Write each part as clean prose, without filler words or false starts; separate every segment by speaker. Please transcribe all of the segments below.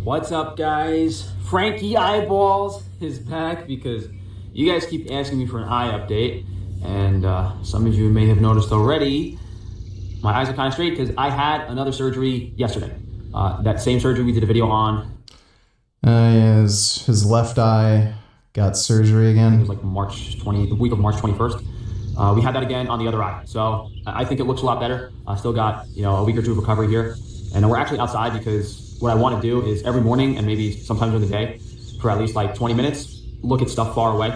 Speaker 1: What's up, guys? Frankie Eyeballs is back because you guys keep asking me for an eye update, and some of you may have noticed already, my eyes are kind of straight because I had another surgery yesterday. That same surgery we did a video on.
Speaker 2: Yeah, his left eye got surgery again.
Speaker 1: It was like the week of March 21st. We had that again on the other eye. So I think it looks a lot better. I still got, a week or two of recovery here. And we're actually outside because what I want to do is every morning and maybe sometimes during the day for at least like 20 minutes, look at stuff far away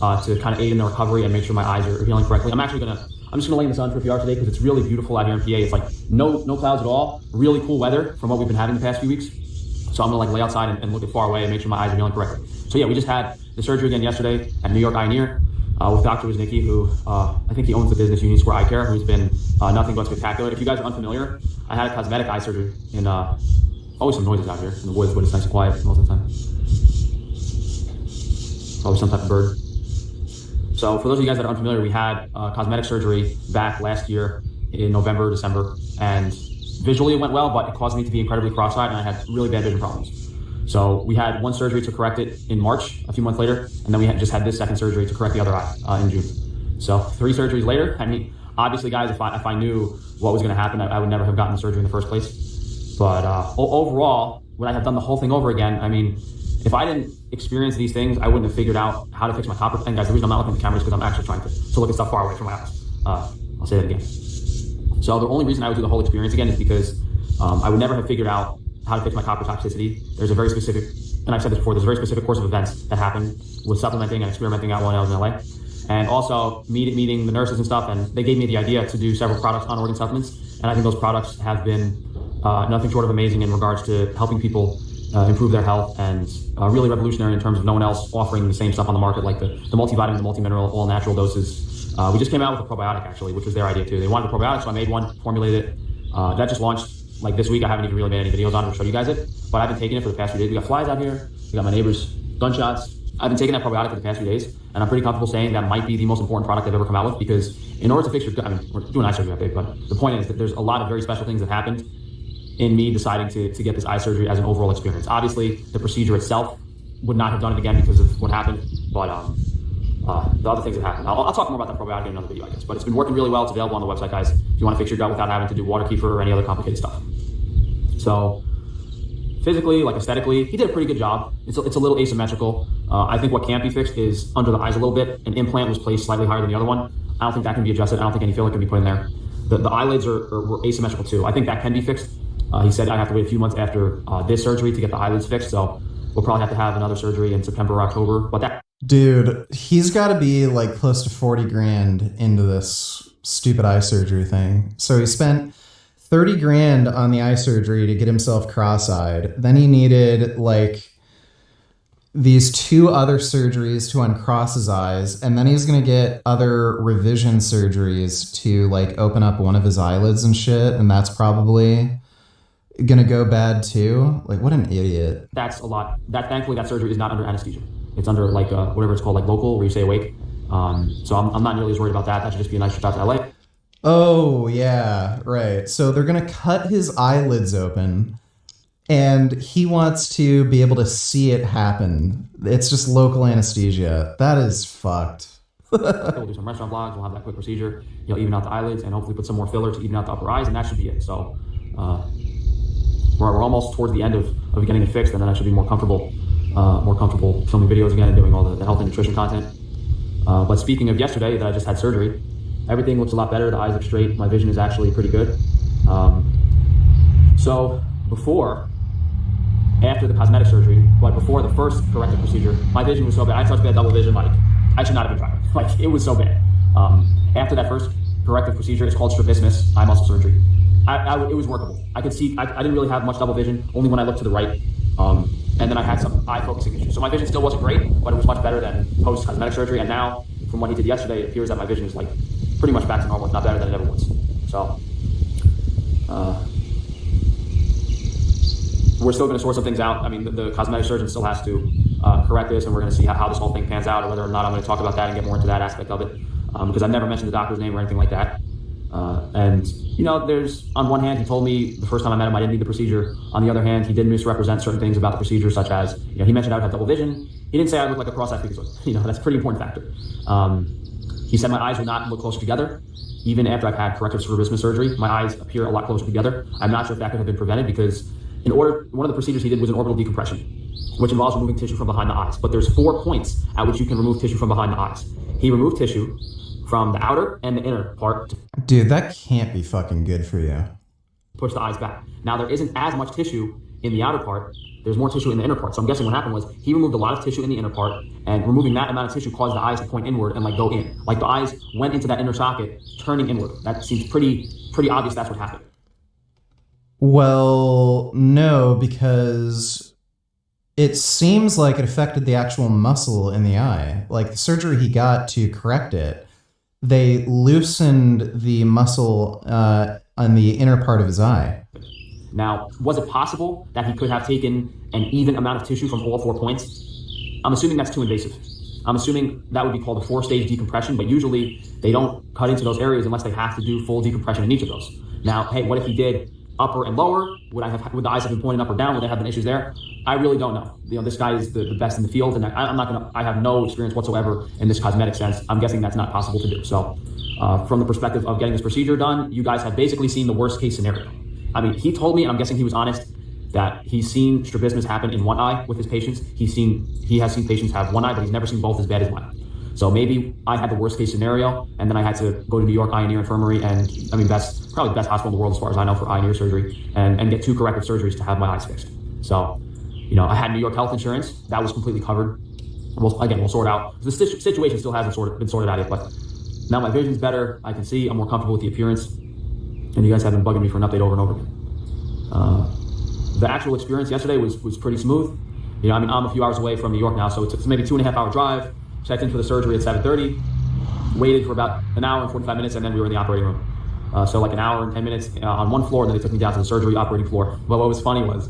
Speaker 1: to kind of aid in the recovery and make sure my eyes are healing correctly. I'm just gonna lay in the sun for a few hours today because it's really beautiful out here in PA. It's like no clouds at all. Really cool weather from what we've been having the past few weeks. So I'm gonna lay outside and look at far away and make sure my eyes are healing correctly. So yeah, we just had the surgery again yesterday at New York Eye and Ear with Dr. Woznicki, who I think he owns the business Union Square Eye Care, who's been nothing but spectacular. If you guys are unfamiliar, I had a cosmetic eye surgery in always some noises out here in the woods, but it's nice and quiet most of the time. Probably some type of bird. So for those of you guys that are unfamiliar, we had cosmetic surgery back last year in November, December, and visually it went well, but it caused me to be incredibly cross-eyed and I had really bad vision problems. So we had one surgery to correct it in March, a few months later, and then we just had this second surgery to correct the other eye in June. So 3 surgeries later, I mean, obviously guys, if I knew what was gonna happen, I would never have gotten the surgery in the first place. But overall, would I have done the whole thing over again? I mean, if I didn't experience these things, I wouldn't have figured out how to fix my copper. And guys, the reason I'm not looking at the camera is because I'm actually trying to look at stuff far away from my eyes. I'll say that again. So the only reason I would do the whole experience again is because I would never have figured out how to fix my copper toxicity. There's a very specific, and I've said this before, there's a very specific course of events that happened with supplementing and experimenting out while I was in LA. And also meeting the nurses and stuff, and they gave me the idea to do several products on organ supplements. And I think those products have been nothing short of amazing in regards to helping people improve their health and really revolutionary in terms of no one else offering the same stuff on the market, like the multivitamin, the multi-mineral, all natural doses. We just came out with a probiotic actually, which was their idea too. They wanted a probiotic, so I made one, formulated it. That just launched like this week. I haven't even really made any videos on it to show you guys it, but I've been taking it for the past few days. We got flies out here. We got my neighbor's gunshots. I've been taking that probiotic for the past few days, and I'm pretty comfortable saying that might be the most important product I've ever come out with, because in order to fix your, I mean, we're doing eye surgery that big, but the point is that there's a lot of very special things that happened in me deciding to get this eye surgery as an overall experience. Obviously, the procedure itself would not have done it again because of what happened, but the other things that happened. I'll talk more about that probiotic in another video, I guess, but it's been working really well. It's available on the website, guys, if you want to fix your gut without having to do water kefir or any other complicated stuff. So physically, like aesthetically, he did a pretty good job. It's a little asymmetrical. I think what can't be fixed is under the eyes a little bit. An implant was placed slightly higher than the other one. I don't think that can be adjusted. I don't think any filler can be put in there. The eyelids were asymmetrical too. I think that can be fixed. He said I have to wait a few months after this surgery to get the eyelids fixed, so we'll probably have to have another surgery in September or October. But that,
Speaker 2: dude, he's got to be like close to 40 grand into this stupid eye surgery thing. So he spent 30 grand on the eye surgery to get himself cross-eyed. Then he needed like these 2 other surgeries to uncross his eyes, and then he's gonna get other revision surgeries to like open up one of his eyelids and shit, and that's probably gonna go bad too. Like, what an idiot.
Speaker 1: That's a lot. Thankfully that surgery is not under anesthesia. It's under like whatever it's called, like local, where you stay awake. So I'm not nearly as worried about that. That should just be a nice trip out to LA.
Speaker 2: Oh yeah, right. So they're gonna cut his eyelids open, and he wants to be able to see it happen. It's just local anesthesia. That is fucked.
Speaker 1: We'll do some restaurant vlogs. We'll have that quick procedure. He'll even out the eyelids and hopefully put some more filler to even out the upper eyes, and that should be it. So we're almost towards the end of getting it fixed, and then I should be more comfortable filming videos again and doing all the health and nutrition content. But speaking of yesterday, that I just had surgery, everything looks a lot better. The eyes look straight. My vision is actually pretty good. So after the cosmetic surgery, but before the first corrective procedure, my vision was so bad. I had such bad double vision, like I should not have been driving. Like it was so bad. After that first corrective procedure, it's called strabismus, eye muscle surgery. It was workable. I could see, I didn't really have much double vision, only when I looked to the right. And then I had some eye focusing issues. So my vision still wasn't great, but it was much better than post-cosmetic surgery. And now, from what he did yesterday, it appears that my vision is like pretty much back to normal, if not better than it ever was. So, we're still gonna sort some things out. I mean, the cosmetic surgeon still has to correct this, and we're gonna see how this whole thing pans out, or whether or not I'm gonna talk about that and get more into that aspect of it. Because I've never mentioned the doctor's name or anything like that. And, there's, on one hand, he told me the first time I met him, I didn't need the procedure. On the other hand, he did misrepresent certain things about the procedure, such as, he mentioned I would have double vision. He didn't say I look like a cross-eyed freakazoid. That's a pretty important factor. He said my eyes would not look closer together. Even after I've had corrective strabismus surgery, my eyes appear a lot closer together. I'm not sure if that could have been prevented because one of the procedures he did was an orbital decompression, which involves removing tissue from behind the eyes. But there's 4 points at which you can remove tissue from behind the eyes. He removed tissue from the outer and the inner part to
Speaker 2: Dude, that can't be fucking good for you.
Speaker 1: push the eyes back. Now, there isn't as much tissue in the outer part. There's more tissue in the inner part. So I'm guessing what happened was he removed a lot of tissue in the inner part, and removing that amount of tissue caused the eyes to point inward and go in. Like the eyes went into that inner socket, turning inward. That seems pretty obvious that's what happened.
Speaker 2: Well, no, because it seems like it affected the actual muscle in the eye. Like the surgery he got to correct it, they loosened the muscle on the inner part of his eye.
Speaker 1: Now, was it possible that he could have taken an even amount of tissue from all 4 points? I'm assuming that's too invasive. I'm assuming that would be called a 4-stage decompression, but usually they don't cut into those areas unless they have to do full decompression in each of those. Now, hey, what if he did upper and lower? Would the eyes have been pointing up or down? Would there have been issues there? I really don't know. This guy is the best in the field, and I have no experience whatsoever in this cosmetic sense. I'm guessing that's not possible to do. So, from the perspective of getting this procedure done, you guys have basically seen the worst case scenario. I mean, he told me, and I'm guessing he was honest, that he's seen strabismus happen in one eye with his patients. He has seen patients have one eye, but he's never seen both as bad as mine. So maybe I had the worst case scenario, and then I had to go to New York Eye and Ear Infirmary, and that's probably the best hospital in the world as far as I know for eye and ear surgery, and get 2 corrective surgeries to have my eyes fixed. So, I had New York health insurance. That was completely covered. We'll sort out. The situation still hasn't been sorted out yet, but now my vision's better. I can see. I'm more comfortable with the appearance. And you guys have been bugging me for an update over and over again. The actual experience yesterday was pretty smooth. I'm a few hours away from New York now, so it's maybe 2.5-hour drive. Checked in for the surgery at 7:30, waited for about an hour and 45 minutes, and then we were in the operating room. So like an hour and 10 minutes on one floor, and then they took me down to the surgery operating floor. But what was funny was,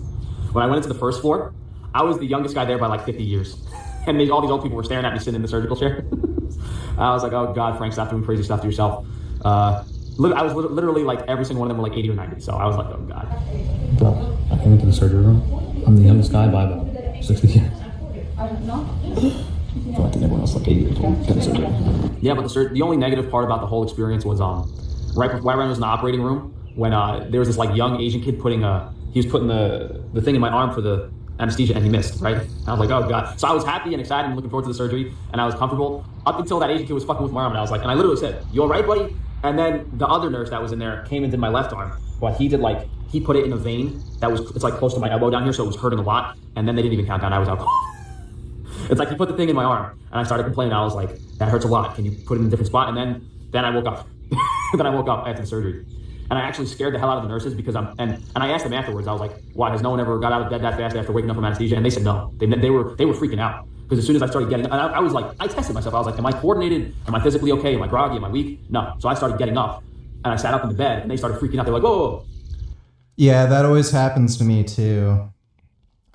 Speaker 1: when I went into the first floor, I was the youngest guy there by 50 years. And all these old people were staring at me sitting in the surgical chair. I was like, oh God, Frank, stop doing crazy stuff to yourself. I was literally every single one of them were 80 or 90. So I was like, oh God.
Speaker 3: Well, I came into the surgery room. I'm the youngest guy by about 60 years. I feel like everyone else 80 years old getting surgery.
Speaker 1: Yeah, but the only negative part about the whole experience was right when I was in the operating room, when there was this young Asian kid putting the thing in my arm for the anesthesia, and he missed, right? I was like, oh God. So I was happy and excited and looking forward to the surgery, and I was comfortable up until that Asian kid was fucking with my arm, and I was and I literally said, you all right, buddy? And then the other nurse that was in there came and did my left arm, but he did he put it in a vein it's close to my elbow down here, so it was hurting a lot, and then they didn't even count down. I was out. It's he put the thing in my arm, and I started complaining. I was like, that hurts a lot. Can you put it in a different spot? And then I woke up. Then I woke up after the surgery. And I actually scared the hell out of the nurses because and I asked them afterwards. I was like, why has no one ever got out of bed that fast after waking up from anesthesia? And they said no. They were freaking out. Because as soon as I started getting, I was I tested myself. I was like, am I coordinated? Am I physically okay? Am I groggy? Am I weak? No. So I started getting up, and I sat up in the bed, and they started freaking out. They're like, whoa, whoa, whoa.
Speaker 2: Yeah, that always happens to me too.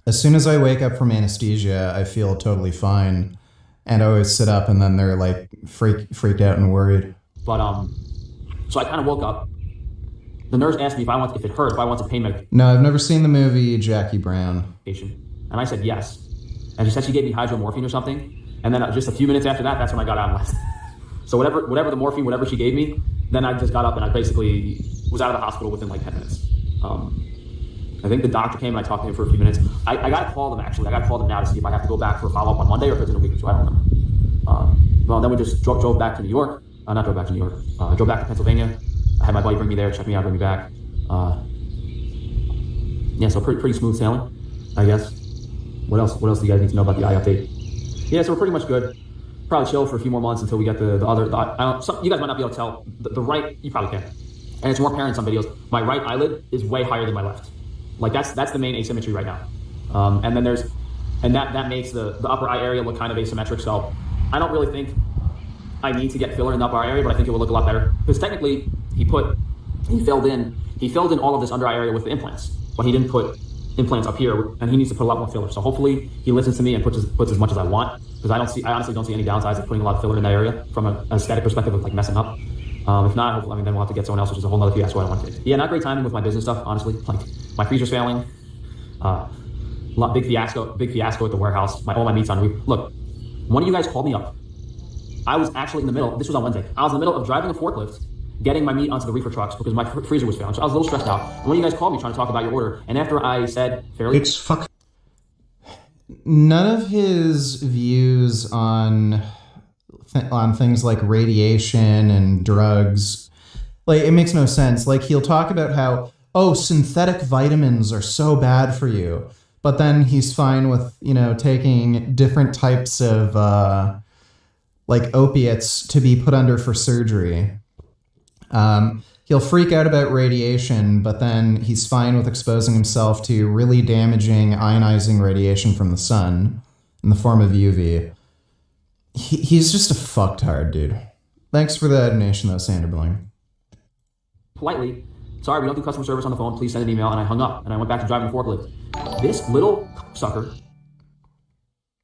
Speaker 2: As soon as I wake up from anesthesia, I feel totally fine, and I always sit up, and then they're freaked out and worried.
Speaker 1: But so I kind of woke up. The nurse asked me if it hurt, if I want to pain medication.
Speaker 2: No, I've never seen the movie Jackie Brown.
Speaker 1: And I said yes. And she said she gave me hydromorphine or something. And then just a few minutes after that, that's when I got out and left. So whatever the morphine, whatever she gave me, then I just got up and I basically was out of the hospital within 10 minutes. I think the doctor came and I talked to him for a few minutes. I got to call them actually. I got to call them now to see if I have to go back for a follow-up on Monday or if it's in a week or two. I don't remember. Well, then we just drove back to New York. Not drove back to New York. Drove back to Pennsylvania. I had my buddy bring me there, check me out, bring me back. Yeah, so pretty smooth sailing, I guess. What else do you guys need to know about the eye update? Yeah, so we're pretty much good. Probably chill for a few more months until we get the other. You guys might not be able to tell. The right, you probably can. And it's more apparent in some videos. My right eyelid is way higher than my left. That's the main asymmetry right now. And then that makes the upper eye area look kind of asymmetric. So I don't really think I need to get filler in the upper eye area, but I think it will look a lot better. Because technically, he filled in all of this under eye area with the implants, but he didn't put implants up here, and he needs to put a lot more filler. So hopefully he listens to me and puts as much as I want, because I honestly don't see any downsides of putting a lot of filler in that area from an aesthetic perspective of messing up. If not, hopefully, then we'll have to get someone else, which is a whole other fiasco I don't want to. Yeah, not great timing with my business stuff, honestly. Like, my freezer's failing. Big fiasco at the warehouse. All my meat's on. Look, one of you guys called me up. I was actually in the middle. This was on Wednesday. I was in the middle of driving a forklift, getting my meat onto the reefer trucks because my freezer was failing. So I was a little stressed out. And one of you guys called me trying to talk about your order. And after I said fairly...
Speaker 4: It's fuck.
Speaker 2: None of his views on things like radiation and drugs, like, it makes no sense. Like, he'll talk about how, oh, synthetic vitamins are so bad for you, but then he's fine with, taking different types of like opiates to be put under for surgery. He'll freak out about radiation, but then he's fine with exposing himself to really damaging ionizing radiation from the sun in the form of UV. He's just a fucktard, dude. Thanks for the donation, though, Sanderbling.
Speaker 1: Politely, sorry, we don't do customer service on the phone. Please send an email. And I hung up, and I went back to driving the forklift. This little sucker.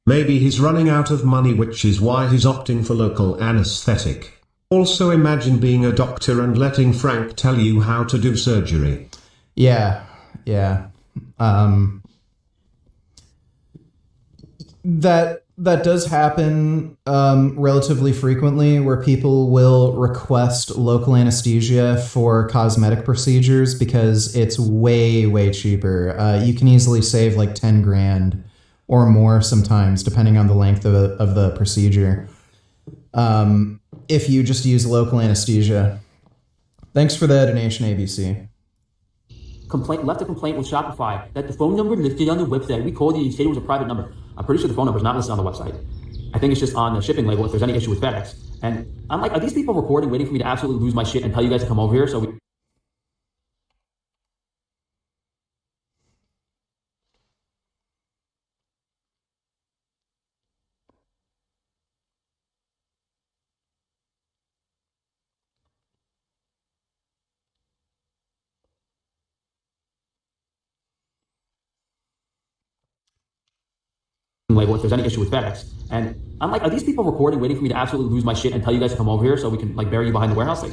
Speaker 4: Maybe he's running out of money, which is why he's opting for local anesthetic. Also, imagine being a doctor and letting Frank tell you how to do surgery.
Speaker 2: Yeah. That does happen relatively frequently, where people will request local anesthesia for cosmetic procedures because it's way, way cheaper. You can easily save like 10 grand or more sometimes, depending on the length of the procedure. If you just use local anesthesia. Thanks for the donation, ABC.
Speaker 1: Left a complaint with Shopify that the phone number listed on the website. We called you and said it was a private number. I'm pretty sure the phone number is not listed on the website. I think it's just on the shipping label if there's any issue with FedEx. And I'm like, are these people recording, waiting for me to absolutely lose my shit and tell you guys to come over here so we... label if there's any issue with FedEx. And I'm like, are these people recording, waiting for me to absolutely lose my shit and tell you guys to come over here so we can like bury you behind the warehouse? Like,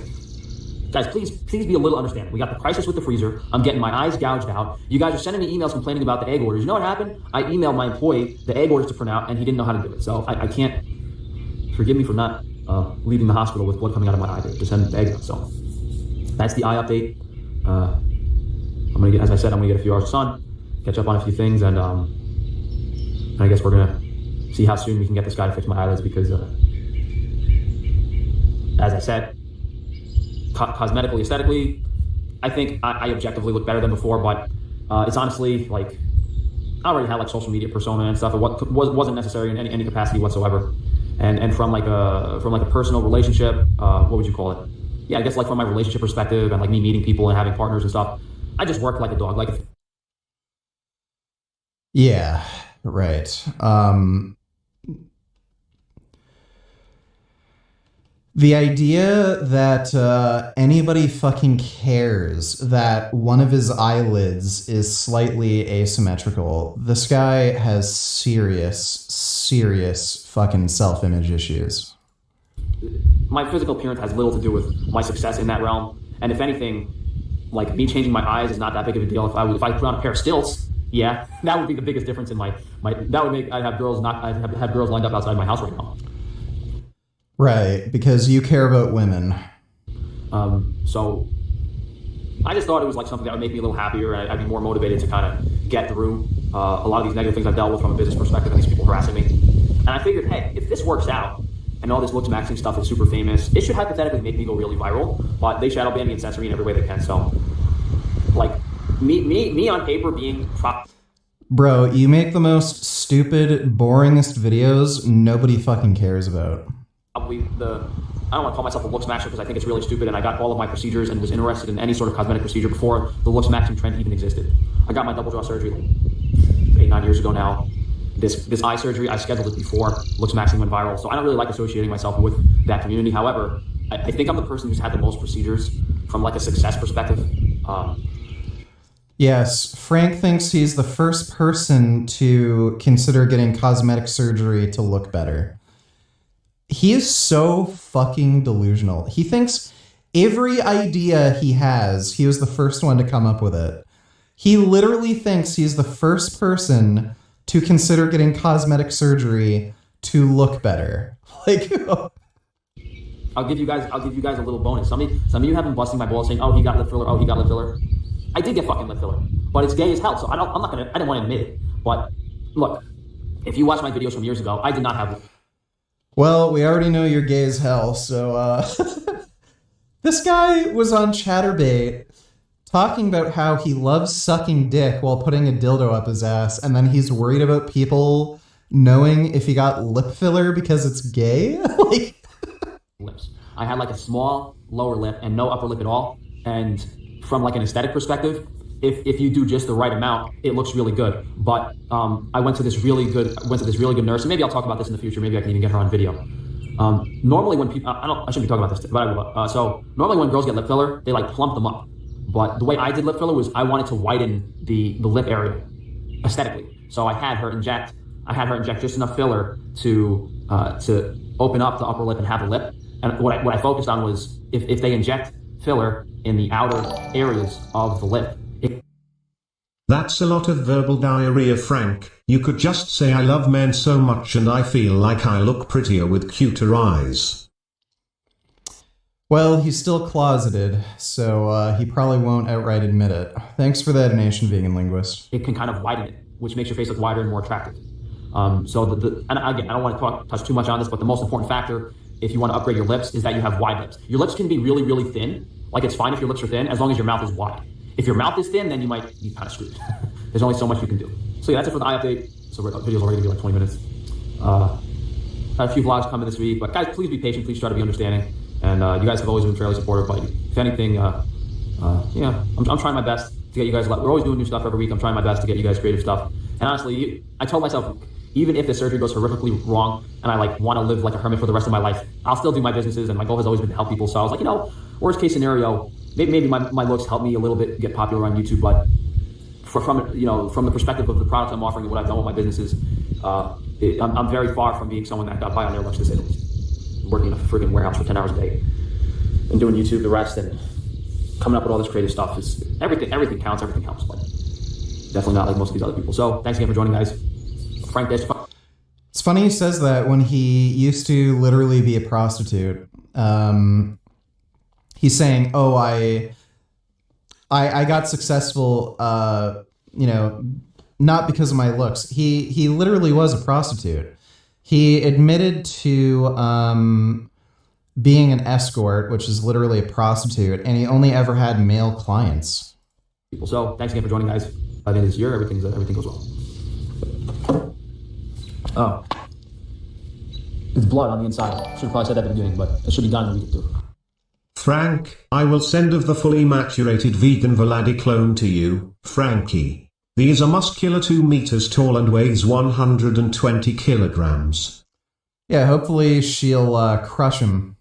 Speaker 1: guys, please be a little understanding. We got the crisis with the freezer. I'm getting my eyes gouged out. You guys are sending me emails complaining about the egg orders. You know what happened? I emailed my employee the egg orders to print out, and he didn't know how to do it. So I can't. Forgive me for not leaving the hospital with blood coming out of my eye to send the egg out. So that's the eye update. I'm gonna get, as I said, I'm gonna get a few hours of sun, catch up on a few things, and I guess we're gonna see how soon we can get this guy to fix my eyelids because, as I said, cosmetically, aesthetically, I think I objectively look better than before, but it's honestly like I already had like social media persona and stuff. It wasn't necessary in any capacity whatsoever. And from like a personal relationship, what would you call it? Yeah, I guess like from my relationship perspective and like me meeting people and having partners and stuff, I just work like a dog. Like,
Speaker 2: yeah, right. The idea that anybody fucking cares that one of his eyelids is slightly asymmetrical. This guy has serious fucking self-image issues.
Speaker 1: My physical appearance has little to do with my success in that realm. And if anything, like me changing my eyes is not that big of a deal. If I put on a pair of stilts, yeah, that would be the biggest difference in my that would make I'd have girls lined up outside my house right now.
Speaker 2: Right, because you care about women.
Speaker 1: So I just thought it was like something that would make me a little happier. I'd be more motivated to kind of get through a lot of these negative things I've dealt with from a business perspective and these people harassing me. And I figured, hey, if this works out and all this looks maxing stuff is super famous, it should hypothetically make me go really viral. But they shadow ban me and censor me in every way they can. So, like, me on paper being...
Speaker 2: Bro, you make the most stupid, boringest videos nobody fucking cares about.
Speaker 1: Probably I don't want to call myself a looks maxer because I think it's really stupid, and I got all of my procedures and was interested in any sort of cosmetic procedure before the looks maxing trend even existed. I got my double jaw surgery like 8-9 years ago now. This eye surgery, I scheduled it before looks maxing went viral, so I don't really like associating myself with that community. However, I think I'm the person who's had the most procedures from like a success perspective.
Speaker 2: Yes, Frank thinks he's the first person to consider getting cosmetic surgery to look better. He is so fucking delusional. He thinks Every idea he has, he was the first one to come up with it. He literally thinks he's the first person to consider getting cosmetic surgery to look better. Like,
Speaker 1: I'll give you guys a little bonus. Some of you have been busting my balls saying, "Oh, he got lip filler. Oh, he got lip filler." I did get fucking lip filler, but it's gay as hell. So I didn't want to admit it. But look, if you watch my videos from years ago, I did not have lip.
Speaker 2: well, we already know you're gay as hell. So this guy was on Chatterbait talking about how he loves sucking dick while putting a dildo up his ass, and then he's worried about people knowing if he got lip filler because it's gay. Like,
Speaker 1: lips. I had like a small lower lip and no upper lip at all. And from like an aesthetic perspective, if you do just the right amount, it looks really good. But I went to this really good nurse, and maybe I'll talk about this in the future. Maybe I can even get her on video. Normally when people, I shouldn't be talking about this, but I will. So normally when girls get lip filler, they like plump them up. But the way I did lip filler was I wanted to widen the lip area aesthetically. So I had her inject just enough filler to open up the upper lip and have a lip. And what I focused on was if they inject filler in the outer areas of the lip.
Speaker 4: That's a lot of verbal diarrhea, Frank. You could just say I love men so much and I feel like I look prettier with cuter eyes.
Speaker 2: well, he's still closeted, so he probably won't outright admit it. Thanks for that donation, Vegan Linguist.
Speaker 1: It can kind of widen it, which makes your face look wider and more attractive. So and again, I don't want to touch too much on this, but the most important factor if you want to upgrade your lips is that you have wide lips. Your lips can be really, really thin. Like, it's fine if your lips are thin as long as your mouth is wide. If your mouth is thin, then you might be kind of screwed. There's only so much you can do. So yeah, that's it for the eye update. So the video's already gonna be like 20 minutes. Had a few vlogs coming this week, but guys, please be patient. Please try to be understanding. And you guys have always been fairly supportive. But if anything, yeah, I'm trying my best to get you guys. We're always doing new stuff every week. I'm trying my best to get you guys creative stuff. And honestly, I told myself, even if the surgery goes horrifically wrong and I like want to live like a hermit for the rest of my life, I'll still do my businesses, and my goal has always been to help people. So I was like, worst case scenario, maybe my looks help me a little bit get popular on YouTube, but from the perspective of the products I'm offering and what I've done with my businesses, I'm very far from being someone that got by on their looks, to say the least. Working in a freaking warehouse for 10 hours a day and doing YouTube the rest and coming up with all this creative stuff is everything counts, everything helps, but definitely not like most of these other people. So thanks again for joining, guys. Frank Dash.
Speaker 2: It's funny he says that when he used to literally be a prostitute. He's saying, "Oh, I got successful, not because of my looks." He literally was a prostitute. He admitted to being an escort, which is literally a prostitute, and he only ever had male clients.
Speaker 1: So thanks again for joining, guys. By the end of this year, everything goes well. Oh, it's blood on the inside. Should have probably said that at the beginning, but it should be done in a week or two.
Speaker 4: Frank, I will send of the fully maturated vegan Vladi clone to you, Frankie. These are muscular 2 meters tall and weighs 120 kilograms.
Speaker 2: Yeah, hopefully she'll crush him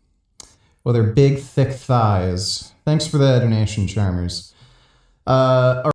Speaker 2: with her big, thick thighs. Thanks for the donation, Charmers.